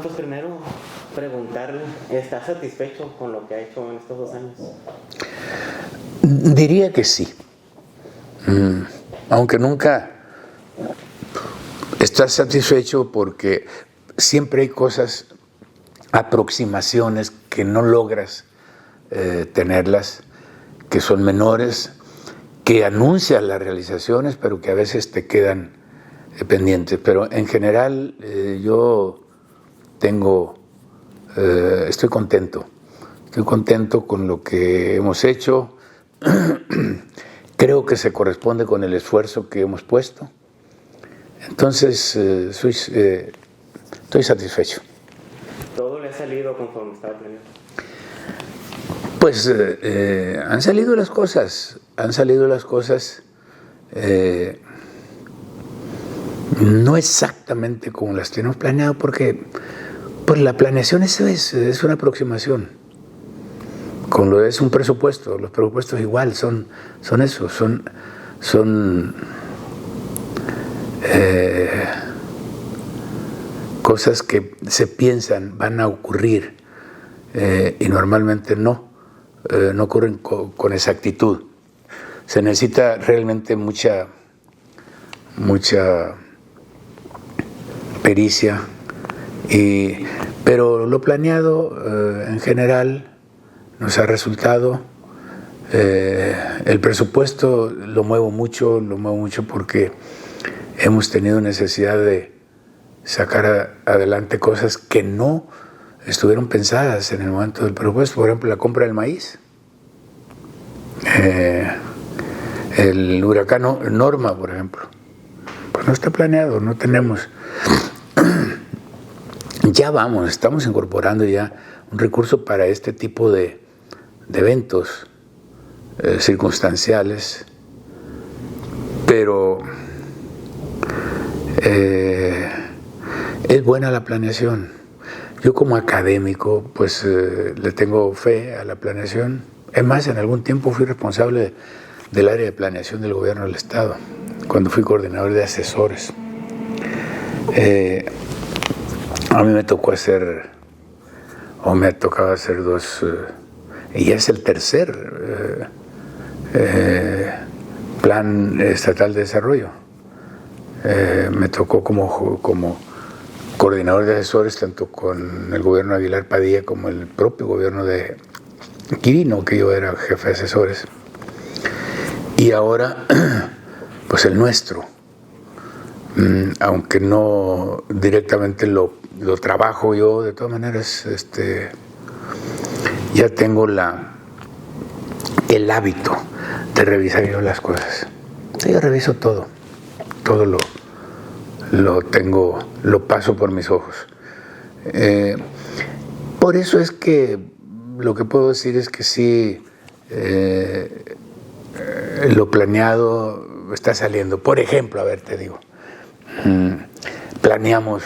pues primero preguntarle, ¿está satisfecho con lo que ha hecho en estos 2 años? Diría que sí. Aunque nunca estás satisfecho porque siempre hay cosas, aproximaciones que no logras tenerlas, que son menores, que anuncian las realizaciones, pero que a veces te quedan pendientes. Pero en general yo estoy contento con lo que hemos hecho. Creo que se corresponde con el esfuerzo que hemos puesto. Entonces, estoy satisfecho. ¿Todo le ha salido conforme estaba planeado? Pues han salido las cosas. No exactamente como las tenemos planeado, porque pues la planeación es una aproximación. Con lo es un presupuesto, los presupuestos igual son eso, son cosas que se piensan van a ocurrir y normalmente no ocurren con exactitud. Se necesita realmente mucha pericia, pero lo planeado en general nos ha resultado. El presupuesto lo muevo mucho porque hemos tenido necesidad de sacar adelante cosas que no estuvieron pensadas en el momento del presupuesto. Por ejemplo, la compra del maíz, el huracán Norma, por ejemplo, pues no está planeado, no tenemos. Estamos incorporando ya un recurso para este tipo de eventos circunstanciales, pero es buena la planeación. Yo como académico pues le tengo fe a la planeación. Es más, en algún tiempo fui responsable del área de planeación del gobierno del estado, cuando fui coordinador de asesores. A mí me tocaba hacer 2, y ya es el tercer plan estatal de desarrollo. Me tocó como coordinador de asesores tanto con el gobierno de Aguilar Padilla como el propio gobierno de Quirino, que yo era jefe de asesores. Y ahora, pues el nuestro, aunque no directamente lo trabajo yo, de todas maneras ya tengo el hábito de revisar yo las cosas. Yo reviso todo lo paso por mis ojos. Por eso es que lo que puedo decir es que sí, lo planeado está saliendo. Por ejemplo, te digo, planeamos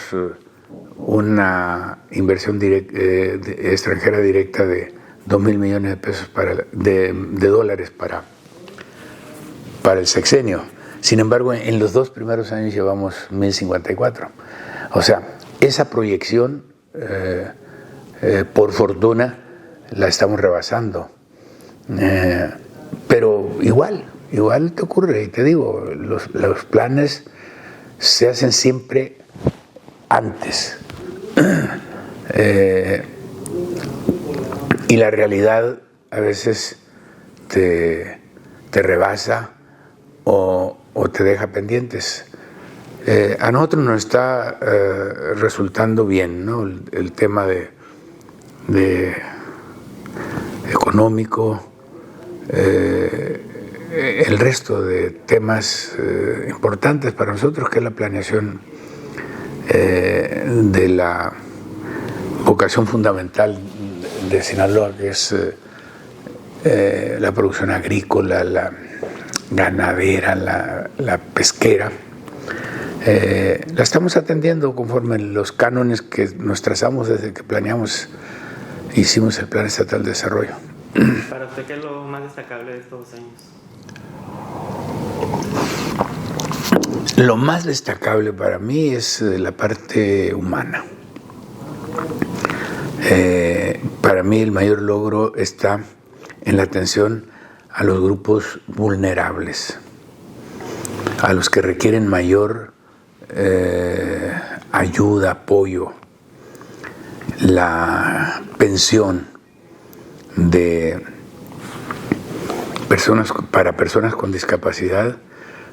una inversión extranjera directa de 2,000 millones de pesos de dólares para el sexenio. Sin embargo, en los 2 primeros años llevamos 1,054. O sea, esa proyección, por fortuna, la estamos rebasando. Pero igual te ocurre, y te digo, los planes se hacen siempre antes. Y la realidad a veces te rebasa o te deja pendientes. A nosotros nos está resultando bien, ¿no? El tema de económico, el resto de temas importantes para nosotros, que es la planeación de la vocación fundamental de Sinaloa, que es la producción agrícola, la ganadera, la pesquera. La estamos atendiendo conforme los cánones que nos trazamos desde que hicimos el Plan Estatal de Desarrollo. ¿Para usted qué es lo más destacable de estos 2 años? Lo más destacable para mí es la parte humana. Para mí el mayor logro está en la atención a los grupos vulnerables, a los que requieren mayor ayuda, apoyo. La pensión de para personas con discapacidad,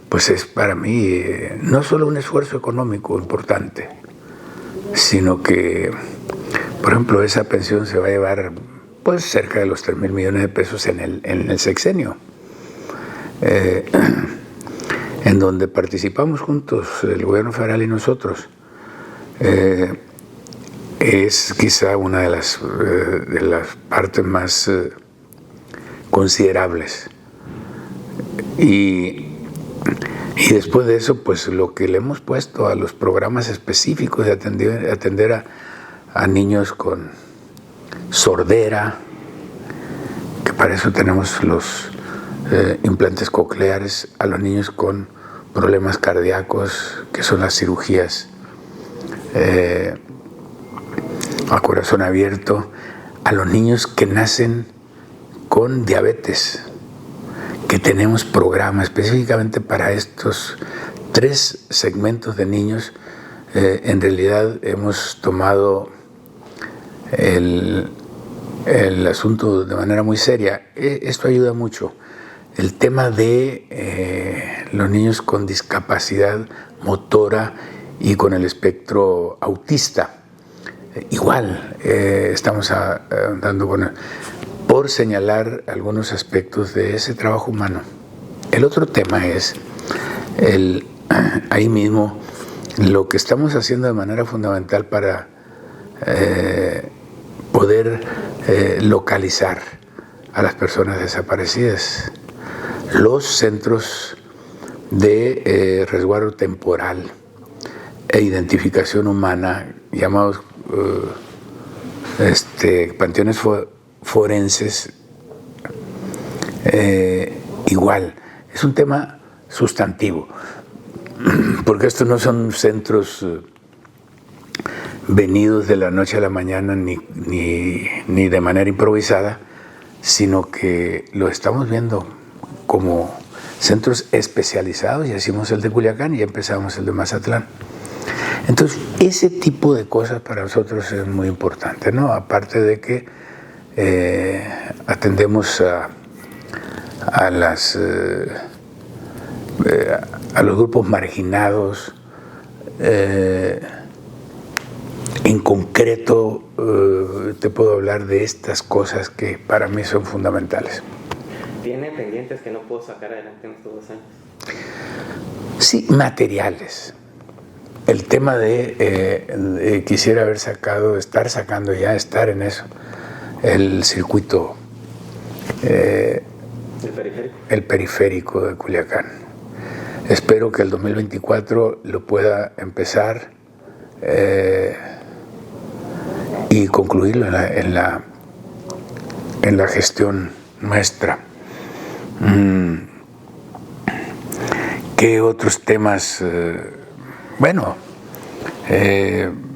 pues es para mí no solo un esfuerzo económico importante, sino que, por ejemplo, esa pensión se va a llevar pues cerca de los 3,000 millones de pesos en el sexenio, en donde participamos juntos el gobierno federal y nosotros. Es quizá una de las partes más considerables. Y después de eso, pues lo que le hemos puesto a los programas específicos de atender a niños con sordera, que para eso tenemos los implantes cocleares, a los niños con problemas cardíacos, que son las cirugías a corazón abierto, a los niños que nacen con diabetes, que tenemos programas específicamente para estos 3 segmentos de niños. En realidad hemos tomado el asunto de manera muy seria. Esto ayuda mucho. El tema de los niños con discapacidad motora y con el espectro autista. Igual, estamos dando por señalar algunos aspectos de ese trabajo humano. El otro tema es ahí mismo lo que estamos haciendo de manera fundamental para poder localizar a las personas desaparecidas. Los centros de resguardo temporal e identificación humana, llamados panteones forenses, igual, es un tema sustantivo, porque estos no son centros venidos de la noche a la mañana ni de manera improvisada, sino que lo estamos viendo como centros especializados. Ya hicimos el de Culiacán y ya empezamos el de Mazatlán. Entonces, ese tipo de cosas para nosotros es muy importante, ¿no? Aparte de que atendemos a los grupos marginados. En concreto, te puedo hablar de estas cosas que para mí son fundamentales. ¿Tiene pendientes que no puedo sacar adelante en estos 2 años? Sí, materiales. El tema de quisiera estar en eso, el circuito, el periférico de Culiacán. Espero que el 2024 lo pueda empezar y concluirlo en la gestión nuestra. ¿Qué otros temas?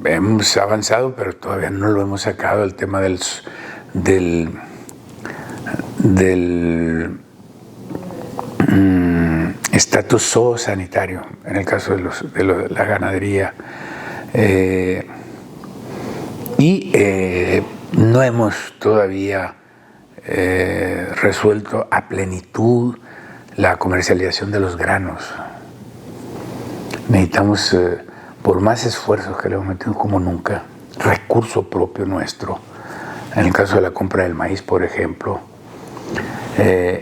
Hemos avanzado, pero todavía no lo hemos sacado, el tema del estatus zoosanitario, en el caso de la ganadería. No hemos todavía resuelto a plenitud la comercialización de los granos. Necesitamos, por más esfuerzos que le hemos metido como nunca, recurso propio nuestro. En el caso de la compra del maíz, por ejemplo,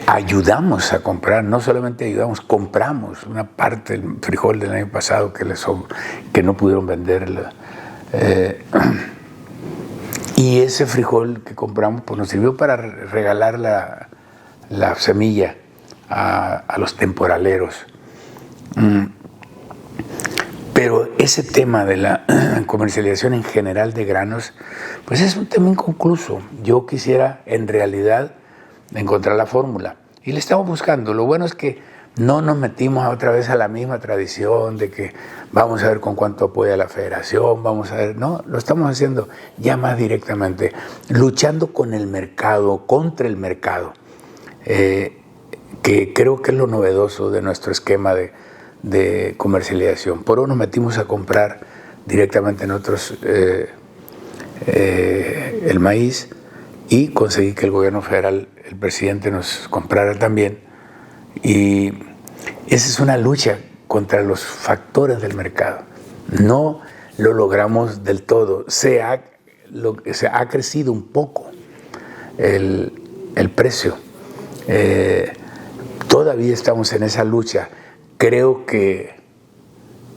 ayudamos a comprar, no solamente ayudamos, compramos una parte del frijol del año pasado que no pudieron venderla. Y ese frijol que compramos pues nos sirvió para regalar la semilla a los temporaleros. Pero ese tema de la comercialización en general de granos, pues es un tema inconcluso. Yo quisiera en realidad encontrar la fórmula y le estamos buscando. Lo bueno es que no nos metimos otra vez a la misma tradición de que vamos a ver con cuánto apoya la federación, vamos a ver, no, lo estamos haciendo ya más directamente, luchando con el mercado, contra el mercado, que creo que es lo novedoso de nuestro esquema de comercialización. Por eso nos metimos a comprar directamente nosotros el maíz y conseguí que el gobierno federal, el presidente, nos comprara también. Y esa es una lucha contra los factores del mercado. No lo logramos del todo. Se ha crecido un poco el precio. Todavía estamos en esa lucha. Creo que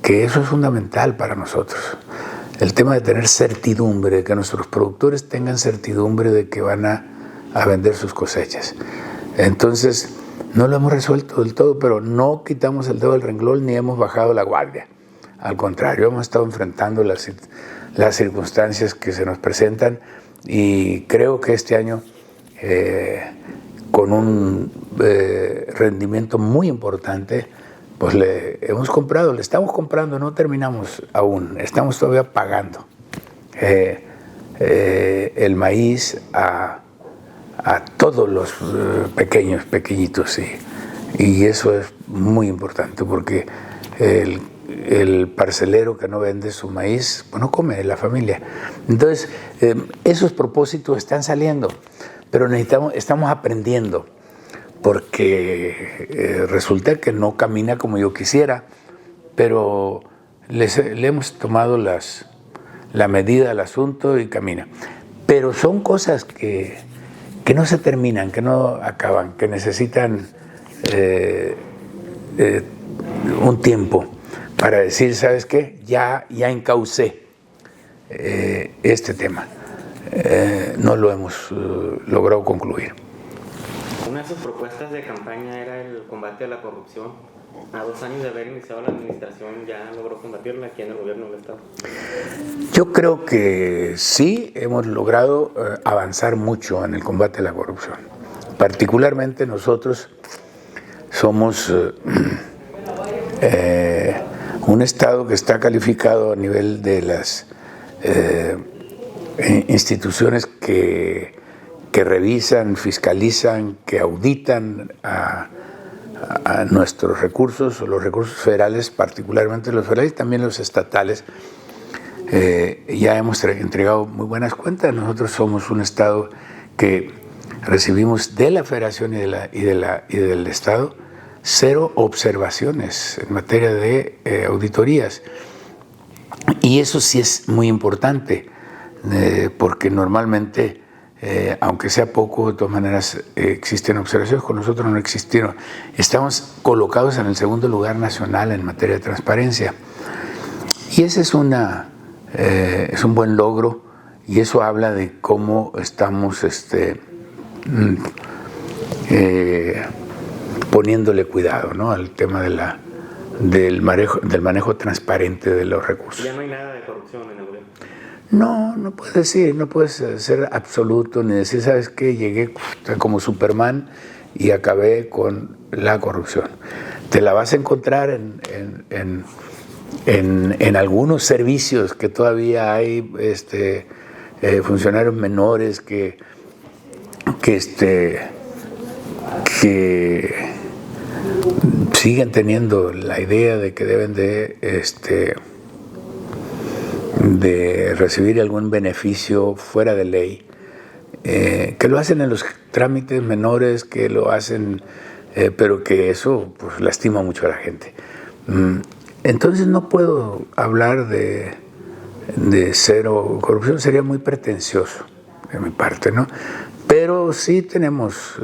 eso es fundamental para nosotros. El tema de tener certidumbre, de que nuestros productores tengan certidumbre de que van a vender sus cosechas. Entonces, no lo hemos resuelto del todo, pero no quitamos el dedo del renglón ni hemos bajado la guardia. Al contrario, hemos estado enfrentando las circunstancias que se nos presentan y creo que este año, con un rendimiento muy importante, pues le estamos comprando, no terminamos aún, estamos todavía pagando el maíz a todos los pequeñitos, y eso es muy importante porque el parcelero que no vende su maíz, pues no come la familia. Entonces, esos propósitos están saliendo, pero estamos aprendiendo, porque resulta que no camina como yo quisiera, pero le hemos tomado la medida al asunto y camina. Pero son cosas que no se terminan, que no acaban, que necesitan un tiempo para decir, ¿sabes qué? Ya encaucé este tema. No lo hemos logrado concluir. Una de sus propuestas de campaña era el combate a la corrupción. A 2 años de haber iniciado la administración, ¿ya logró combatirla aquí en el gobierno del Estado? Yo creo que sí hemos logrado avanzar mucho en el combate a la corrupción. Particularmente nosotros somos un Estado que está calificado a nivel de las instituciones que revisan, fiscalizan, que auditan a nuestros recursos, o los recursos federales, particularmente los federales y también los estatales. Ya hemos entregado muy buenas cuentas. Nosotros somos un Estado que recibimos de la Federación y del Estado 0 observaciones en materia de auditorías. Y eso sí es muy importante, porque normalmente, aunque sea poco, de todas maneras existen observaciones, con nosotros no existieron. Estamos colocados en el 2º lugar nacional en materia de transparencia. Y ese es un buen logro, y eso habla de cómo estamos poniéndole cuidado, ¿no?, al tema del manejo transparente de los recursos. Ya no hay nada de corrupción en el gobierno. No puedes decir, no puedes ser absoluto ni decir, ¿sabes qué? Llegué como Superman y acabé con la corrupción. Te la vas a encontrar en algunos servicios que todavía hay funcionarios menores que siguen teniendo la idea de que deben de recibir algún beneficio fuera de ley, que lo hacen en los trámites menores, que lo hacen, pero que eso pues lastima mucho a la gente. Entonces no puedo hablar de 0 corrupción, sería muy pretencioso de mi parte, ¿no? Pero sí tenemos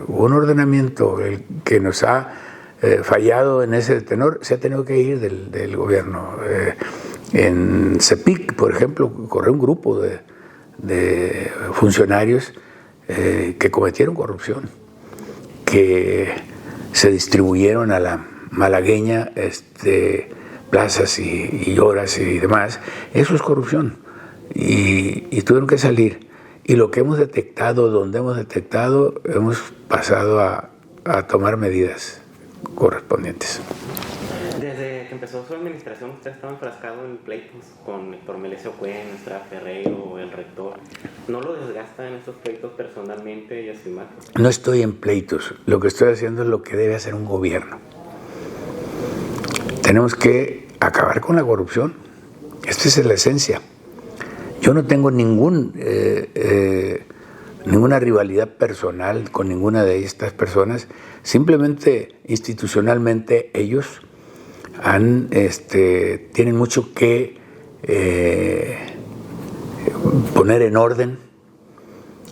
un ordenamiento que nos ha fallado en ese tenor, se ha tenido que ir del gobierno. En CEPIC, por ejemplo, corrió un grupo de funcionarios que cometieron corrupción, que se distribuyeron a la malagueña plazas y horas y demás. Eso es corrupción, y tuvieron que salir. Y lo que hemos detectado, donde hemos detectado, hemos pasado a tomar medidas correspondientes. Desde que empezó su administración, usted estaba enfrascado en pleitos con Héctor Melesio Cuen, Estrada Ferreiro, el rector. ¿No lo desgasta en estos pleitos personalmente y a su imagen? No estoy en pleitos. Lo que estoy haciendo es lo que debe hacer un gobierno. Tenemos que acabar con la corrupción. Esta es la esencia. Yo no tengo ninguna rivalidad personal con ninguna de estas personas. Simplemente, institucionalmente, ellos tienen mucho que poner en orden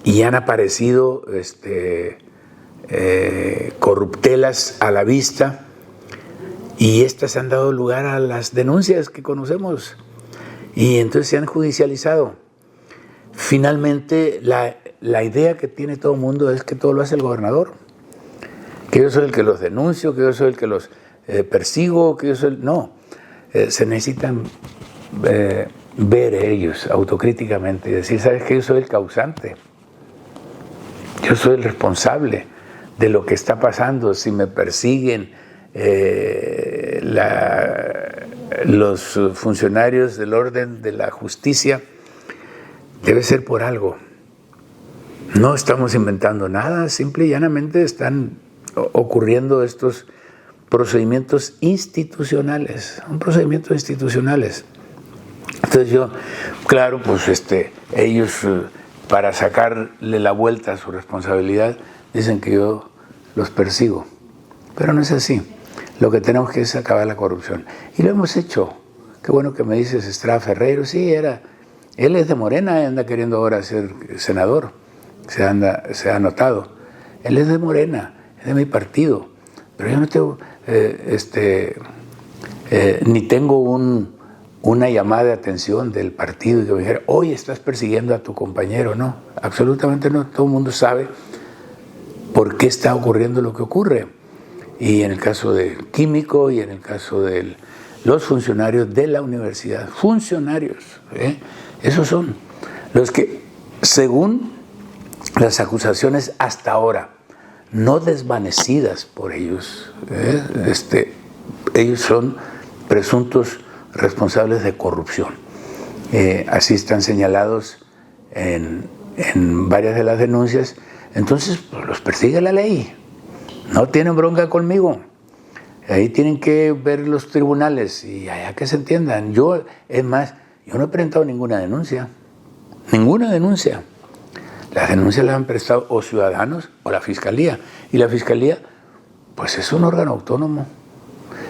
y han aparecido corruptelas a la vista, y estas han dado lugar a las denuncias que conocemos y entonces se han judicializado. Finalmente, la idea que tiene todo el mundo es que todo lo hace el gobernador, que yo soy el que los denuncio, que yo soy el que los persigo, que yo soy no. Se necesitan ver ellos autocríticamente y decir, ¿sabes qué? Yo soy el causante, yo soy el responsable de lo que está pasando. Si me persiguen los funcionarios del orden de la justicia, debe ser por algo. No estamos inventando nada, simple y llanamente están ocurriendo estos procedimientos institucionales, son procedimientos institucionales. Entonces yo, claro, pues ellos para sacarle la vuelta a su responsabilidad dicen que yo los persigo, pero no es así. Lo que tenemos que es acabar la corrupción y lo hemos hecho. Qué bueno que me dices Estrada Ferreiro, sí, él es de Morena y anda queriendo ahora ser senador, se ha notado. Él es de Morena, es de mi partido, pero yo no tengo, ni tengo una llamada de atención del partido y que me dijera, oye, estás persiguiendo a tu compañero. No, absolutamente no. Todo el mundo sabe por qué está ocurriendo lo que ocurre. Y en el caso del químico y en el caso de los funcionarios de la universidad, funcionarios, esos son los que, según las acusaciones hasta ahora, no desvanecidas por ellos, ellos son presuntos responsables de corrupción. Así están señalados en varias de las denuncias. Entonces, pues, los persigue la ley. No tienen bronca conmigo. Ahí tienen que ver los tribunales y allá que se entiendan. Es más, yo no he presentado ninguna denuncia. Ninguna denuncia. Las denuncias las han prestado o ciudadanos o la Fiscalía. Y la Fiscalía, pues es un órgano autónomo.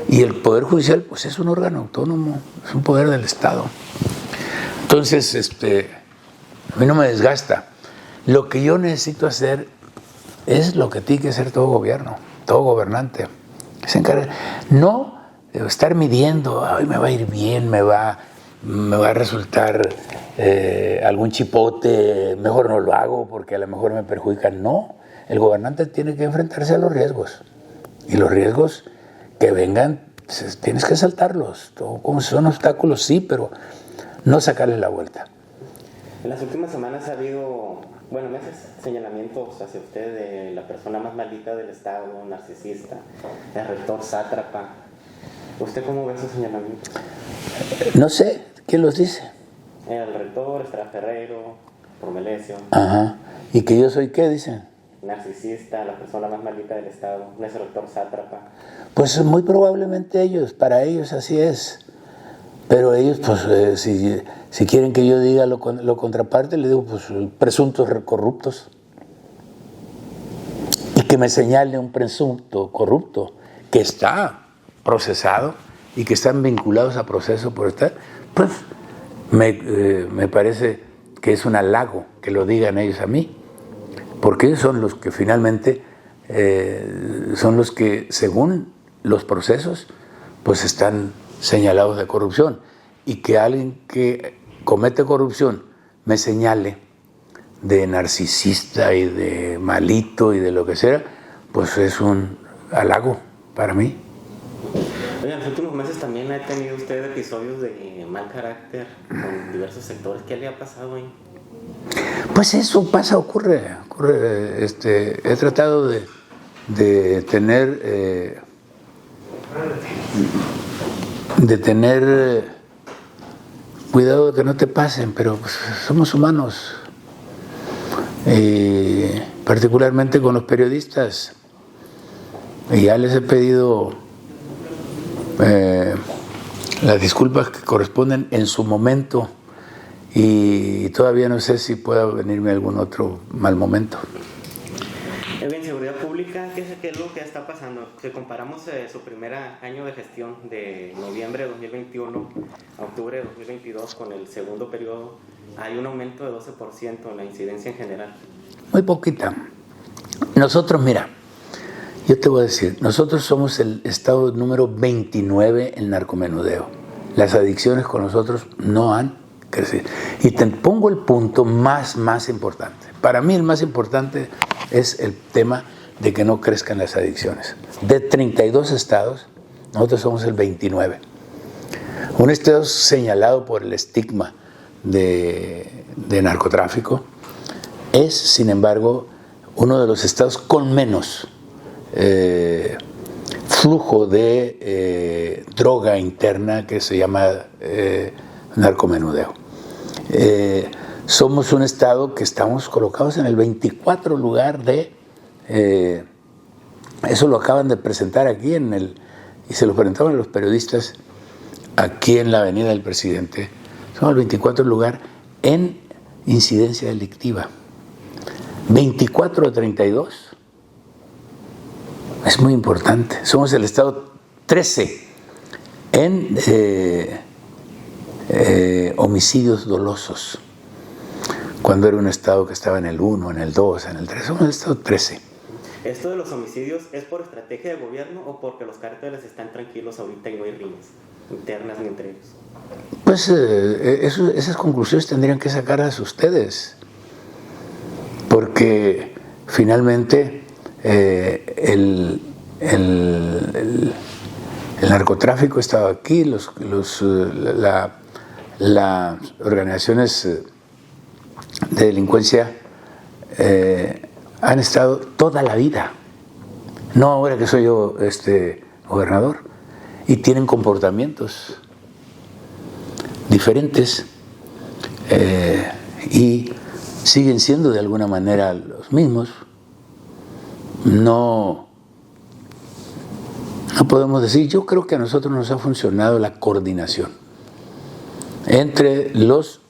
Y el Poder Judicial, pues es un órgano autónomo. Es un poder del Estado. Entonces, a mí no me desgasta. Lo que yo necesito hacer es lo que tiene que hacer todo gobierno, todo gobernante. Se encarga, no de estar midiendo, ay, me va a ir bien, me va a resultar algún chipote, mejor no lo hago porque a lo mejor me perjudican. No, el gobernante tiene que enfrentarse a los riesgos. Y los riesgos que vengan, tienes que saltarlos. Como si son obstáculos, sí, pero no sacarles la vuelta. En las últimas semanas ha habido, meses, señalamientos hacia usted de la persona más maldita del Estado, narcisista, el rector sátrapa. ¿Usted cómo ve esos señalamientos? No sé, ¿quién los dice? El rector, Estrada Ferreiro, por Melesio. Ajá. ¿Y que yo soy qué, dicen? Narcisista, la persona más maldita del Estado, no es el rector sátrapa. Pues muy probablemente para ellos así es. Pero ellos, pues, si quieren que yo diga lo contraparte, le digo, pues, presuntos corruptos. Y que me señale un presunto corrupto que está procesado y que están vinculados a proceso por estar, pues, me parece que es un halago que lo digan ellos a mí. Porque ellos son los que finalmente, son los que, según los procesos, pues están señalados de corrupción, y que alguien que comete corrupción me señale de narcisista y de malito y de lo que sea, pues es un halago para mí. Oye, en los últimos meses también ha tenido usted episodios de mal carácter con diversos sectores. ¿Qué le ha pasado ahí? Pues eso ocurre. He tratado de tener de tener cuidado de que no te pasen, pero pues, somos humanos, particularmente con los periodistas. Y ya les he pedido las disculpas que corresponden en su momento, y todavía no sé si pueda venirme algún otro mal momento. En seguridad pública, ¿qué es lo que está pasando? Si comparamos su primer año de gestión de noviembre de 2021 a octubre de 2022 con el segundo periodo, hay un aumento de 12% en la incidencia en general. Muy poquita. Nosotros, mira, yo te voy a decir, nosotros somos el estado número 29 en narcomenudeo. Las adicciones con nosotros no han crecido. Y te pongo el punto más importante. Para mí el más importante es el tema de que no crezcan las adicciones. De 32 estados, nosotros somos el 29. Un estado señalado por el estigma de narcotráfico es, sin embargo, uno de los estados con menos flujo de droga interna, que se llama narcomenudeo. Somos un estado que estamos colocados en el 24 lugar de... eso lo acaban de presentar aquí y se lo presentaban a los periodistas aquí en la Avenida del Presidente. Somos el 24 lugar en incidencia delictiva. 24 de 32. Es muy importante. Somos el estado 13 en homicidios dolosos, cuando era un estado que estaba en el 1, en el 2, en el 3. Somos el estado 13. ¿Esto de los homicidios es por estrategia de gobierno o porque los cárteles están tranquilos ahorita y no hay riñas internas ni entre ellos? Pues esas conclusiones tendrían que sacarlas ustedes, porque finalmente el narcotráfico estaba aquí, las organizaciones de delincuencia han estado toda la vida, no ahora que soy yo gobernador, y tienen comportamientos diferentes y siguen siendo de alguna manera los mismos. No podemos decir, yo creo que a nosotros nos ha funcionado la coordinación entre los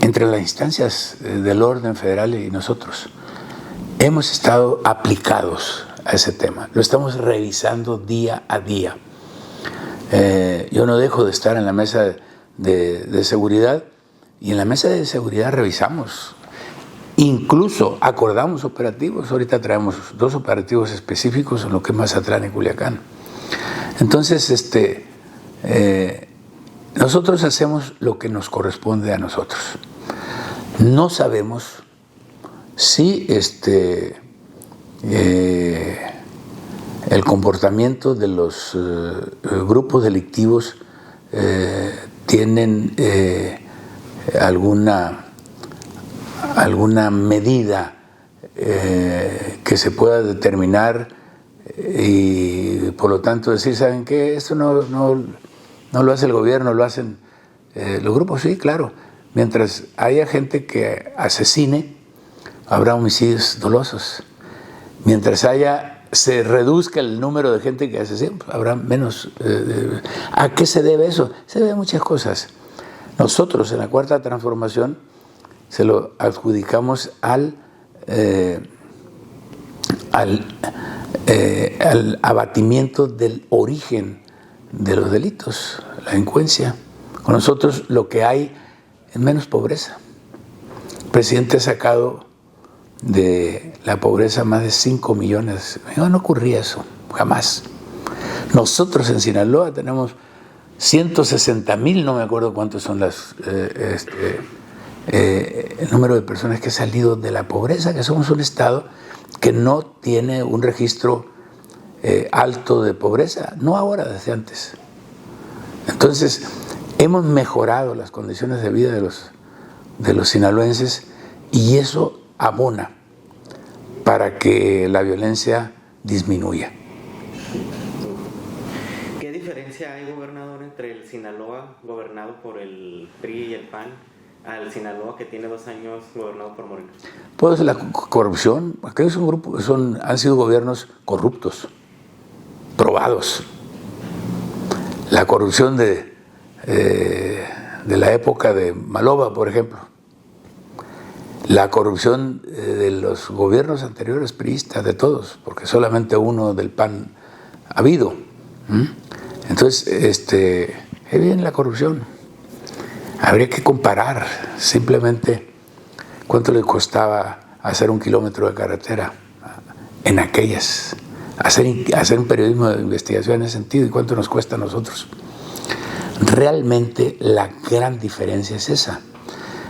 entre las instancias del orden federal y nosotros. Hemos estado aplicados a ese tema, lo estamos revisando día a día. Yo no dejo de estar en la mesa de seguridad, y en la mesa de seguridad revisamos, incluso acordamos operativos. Ahorita traemos 2 operativos específicos en lo que es Mazatlán y Culiacán. Entonces, nosotros hacemos lo que nos corresponde a nosotros. No sabemos si el comportamiento de los grupos delictivos tienen alguna medida que se pueda determinar y por lo tanto decir, ¿saben qué? Esto no lo hace el gobierno, lo hacen los grupos. Sí, claro. Mientras haya gente que asesine, habrá homicidios dolosos. Mientras se reduzca el número de gente que asesina, habrá menos. ¿A qué se debe eso? Se debe a muchas cosas. Nosotros en la Cuarta Transformación se lo adjudicamos al abatimiento del origen de los delitos, la delincuencia. Con nosotros lo que hay es menos pobreza. El presidente ha sacado de la pobreza más de 5 millones. No ocurría eso, jamás. Nosotros en Sinaloa tenemos 160,000, no me acuerdo cuántos son el número de personas que han salido de la pobreza, que somos un estado que no tiene un registro alto de pobreza, no ahora, desde antes. Entonces, hemos mejorado las condiciones de vida de los sinaloenses, y eso abona para que la violencia disminuya. ¿Qué diferencia hay, gobernador, entre el Sinaloa gobernado por el PRI y el PAN al Sinaloa que tiene 2 años gobernado por Morena? Pues la corrupción, aquellos han sido gobiernos corruptos, probados. La corrupción de la época de Maloba, por ejemplo. La corrupción de los gobiernos anteriores priistas, de todos, porque solamente uno del PAN ha habido. Entonces, es bien la corrupción. Habría que comparar simplemente cuánto le costaba hacer 1 kilómetro de carretera en aquellas, hacer un periodismo de investigación en ese sentido, y cuánto nos cuesta a nosotros. Realmente la gran diferencia es esa.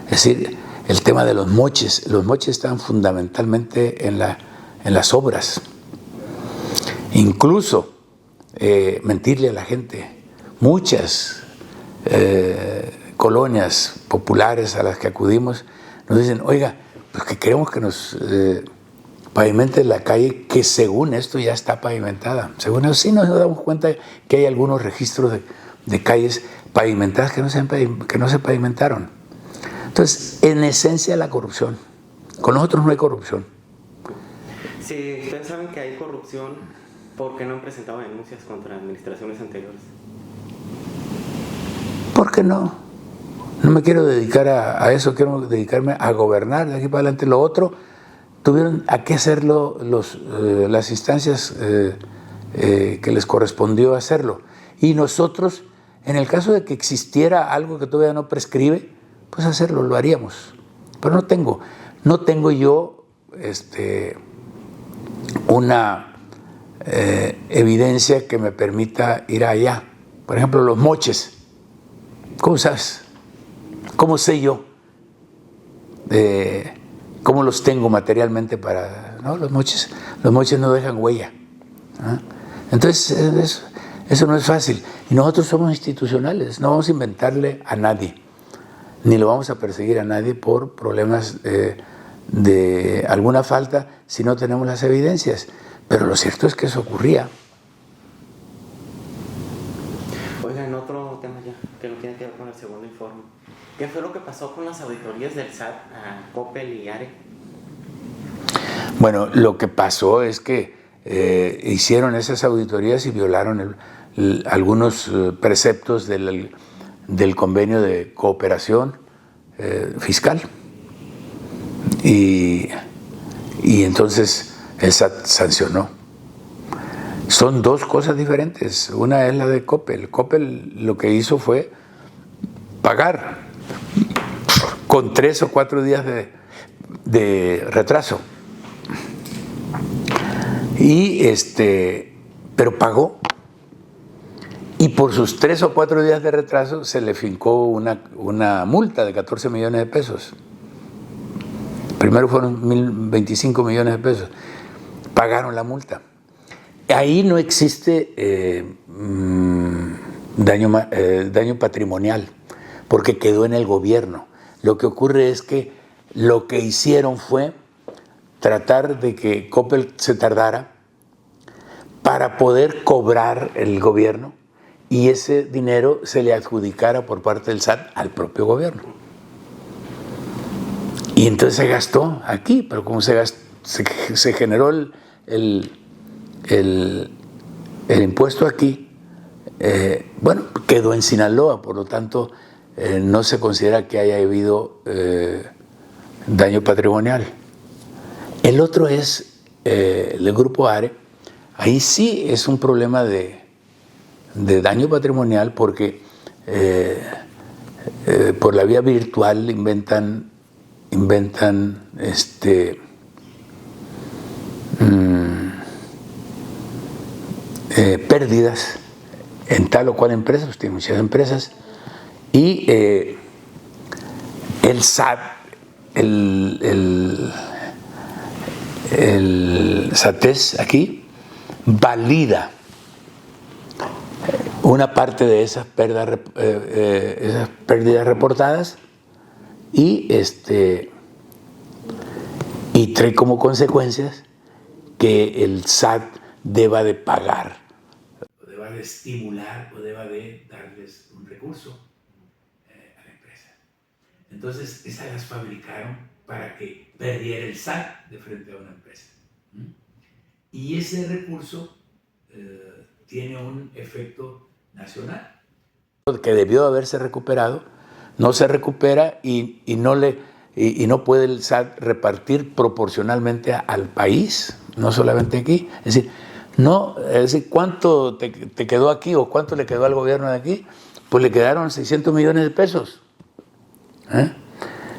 Es decir, el tema de los moches están fundamentalmente en las obras. Incluso mentirle a la gente. Muchas colonias populares a las que acudimos nos dicen, oiga, pues que queremos que nos pavimente la calle que según esto ya está pavimentada. Según eso sí nos damos cuenta que hay algunos registros de calles pavimentadas que no se pavimentaron. Entonces, en esencia, la corrupción. Con nosotros no hay corrupción. Si ustedes saben que hay corrupción, ¿por qué no han presentado denuncias contra administraciones anteriores? ¿Por qué no? No me quiero dedicar a eso, quiero dedicarme a gobernar de aquí para adelante. Lo otro, tuvieron a qué hacerlo las instancias que les correspondió hacerlo. Y nosotros, en el caso de que existiera algo que todavía no prescribe, pues hacerlo, lo haríamos. Pero no tengo yo una evidencia que me permita ir allá. Por ejemplo, los moches. ¿Cómo sabes? ¿Cómo sé yo? ¿Cómo los tengo materialmente para...? No, los moches no dejan huella. ¿Ah? Entonces, eso no es fácil. Y nosotros somos institucionales, no vamos a inventarle a nadie, ni lo vamos a perseguir a nadie por problemas de alguna falta si no tenemos las evidencias. Pero lo cierto es que eso ocurría. Oiga, en otro tema ya, que no tiene que ver con el segundo informe. ¿Qué fue lo que pasó con las auditorías del SAT a Coppel y ARE? Bueno, lo que pasó es que hicieron esas auditorías y violaron algunos preceptos del convenio de cooperación fiscal. Y entonces el SAT sancionó. Son dos cosas diferentes. Una es la de Coppel. Coppel lo que hizo fue pagar con 3 o 4 días de retraso. Pero pagó. Y por sus 3 o 4 días de retraso se le fincó una multa de 14 millones de pesos. Primero fueron 25 millones de pesos. Pagaron la multa. Ahí no existe daño patrimonial, porque quedó en el gobierno. Lo que ocurre es que lo que hicieron fue tratar de que Coppel se tardara para poder cobrar el gobierno y ese dinero se le adjudicara por parte del SAT al propio gobierno. Y entonces se gastó aquí, pero como se generó el impuesto aquí, quedó en Sinaloa, por lo tanto no se considera que haya habido daño patrimonial. El otro es el grupo ARE. Ahí sí es un problema de daño patrimonial porque por la vía virtual inventan pérdidas en tal o cual empresa, pues tiene muchas empresas, y el SAT, el SATES aquí valida una parte de esas pérdidas reportadas y y trae como consecuencias que el SAT deba de pagar, o deba de estimular, o deba de darles un recurso a la empresa. Entonces, esas las fabricaron para que perdiera el SAT de frente a una empresa. Y ese recurso tiene un efecto nacional. Que debió haberse recuperado, no se recupera y no puede el SAT repartir proporcionalmente al país, no solamente aquí. Es decir, ¿cuánto te quedó aquí o cuánto le quedó al gobierno de aquí? Pues le quedaron 600 millones de pesos.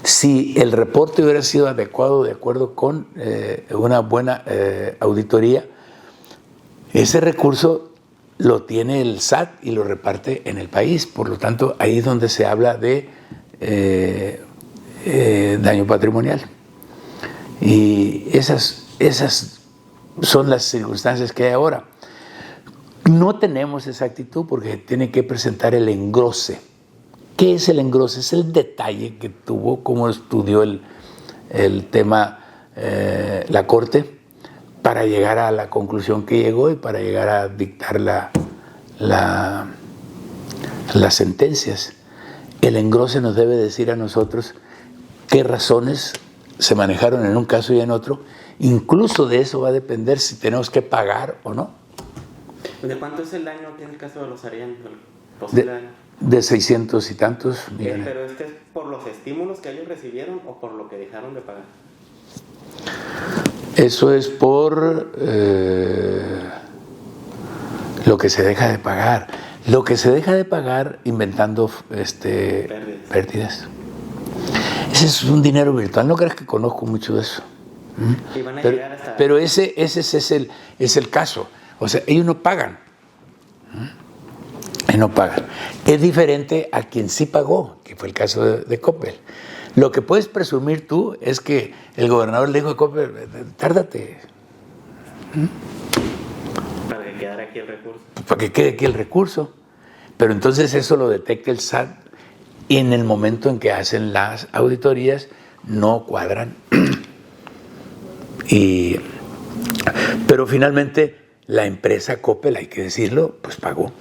Si el reporte hubiera sido adecuado de acuerdo con una buena auditoría, ese recurso lo tiene el SAT y lo reparte en el país. Por lo tanto, ahí es donde se habla de daño patrimonial. Y esas son las circunstancias que hay ahora. No tenemos esa actitud porque tiene que presentar el engrose. ¿Qué es el engrose? Es el detalle que tuvo, cómo estudió el tema la Corte para llegar a la conclusión que llegó y para llegar a dictar las sentencias. El engrose nos debe decir a nosotros qué razones se manejaron en un caso y en otro. Incluso de eso va a depender si tenemos que pagar o no. ¿De cuánto es el daño aquí en el caso de los Arellano? De 600 y tantos millones. ¿Pero es por los estímulos que ellos recibieron o por lo que dejaron de pagar? Eso es por lo que se deja de pagar. Lo que se deja de pagar inventando pérdidas. Ese es un dinero virtual. No creas que conozco mucho de eso. Y van a llegar hasta... Pero ese es el caso. O sea, ellos no pagan. No pagan. Es diferente a quien sí pagó, que fue el caso de Coppel. Lo que puedes presumir tú es que el gobernador le dijo a Coppel, tárdate. Para que quedara aquí el recurso. Para que quede aquí el recurso. Pero entonces eso lo detecta el SAT y en el momento en que hacen las auditorías no cuadran. Pero finalmente la empresa Coppel, hay que decirlo, pues pagó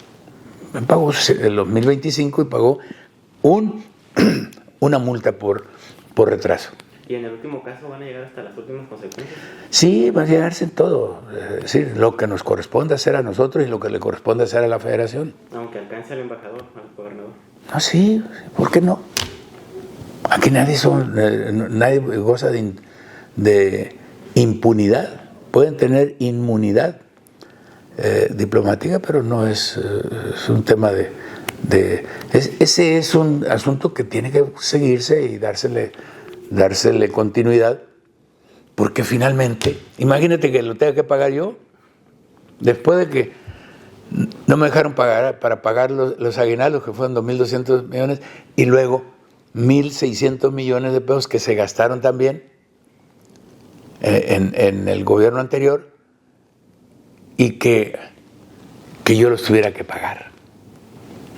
el 2025 y pagó una multa por retraso. ¿Y en el último caso van a llegar hasta las últimas consecuencias? Sí, va a llegarse en todo. Es decir, lo que nos corresponde hacer a nosotros y lo que le corresponde hacer a la federación. Aunque alcance al embajador, al gobernador. No, sí, ¿por qué no? Aquí nadie goza de impunidad. Pueden tener inmunidad diplomática, pero no es un tema ese es un asunto que tiene que seguirse y dársele continuidad, porque finalmente, imagínate que lo tenga que pagar yo, después de que no me dejaron pagar para pagar los aguinaldos, que fueron 2.200 millones, y luego 1.600 millones de pesos que se gastaron también en el gobierno anterior, y que yo los tuviera que pagar.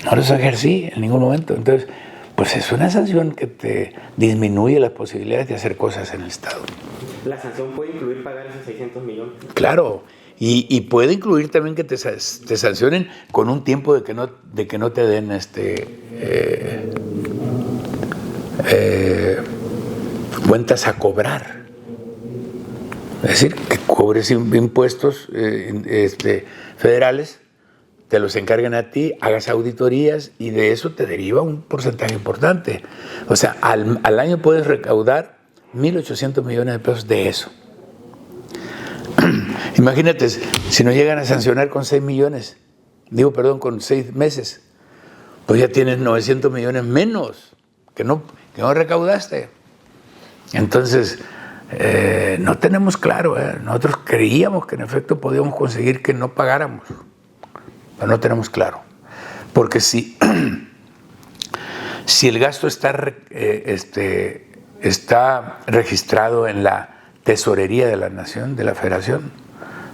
No los ejercí en ningún momento. Entonces, pues es una sanción que te disminuye las posibilidades de hacer cosas en el Estado. ¿La sanción puede incluir pagar esos 600 millones? Claro, y puede incluir también que te sancionen con un tiempo de que no te den cuentas a cobrar. Es decir, que cobres impuestos federales, te los encargan a ti, hagas auditorías y de eso te deriva un porcentaje importante. O sea, al año puedes recaudar 1.800 millones de pesos de eso. Imagínate, si nos llegan a sancionar con 6 millones, con 6 meses, pues ya tienes 900 millones menos que no recaudaste. Entonces, no tenemos claro, nosotros creíamos que en efecto podíamos conseguir que no pagáramos, pero no tenemos claro, porque si el gasto está registrado en la tesorería de la nación, de la federación,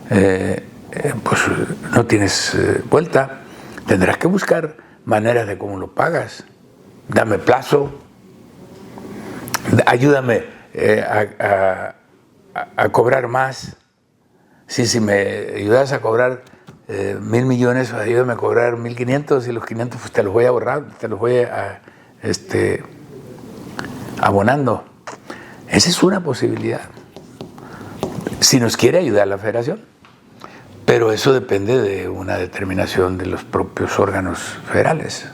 pues no tienes vuelta, tendrás que buscar maneras de cómo lo pagas, dame plazo, ayúdame a cobrar más. Si me ayudas a cobrar 1,000 millones, ayúdame a cobrar 1,500 y los 500 pues te los voy a ahorrar, te los voy abonando. Esa es una posibilidad. Si nos quiere ayudar la Federación. Pero eso depende de una determinación de los propios órganos federales.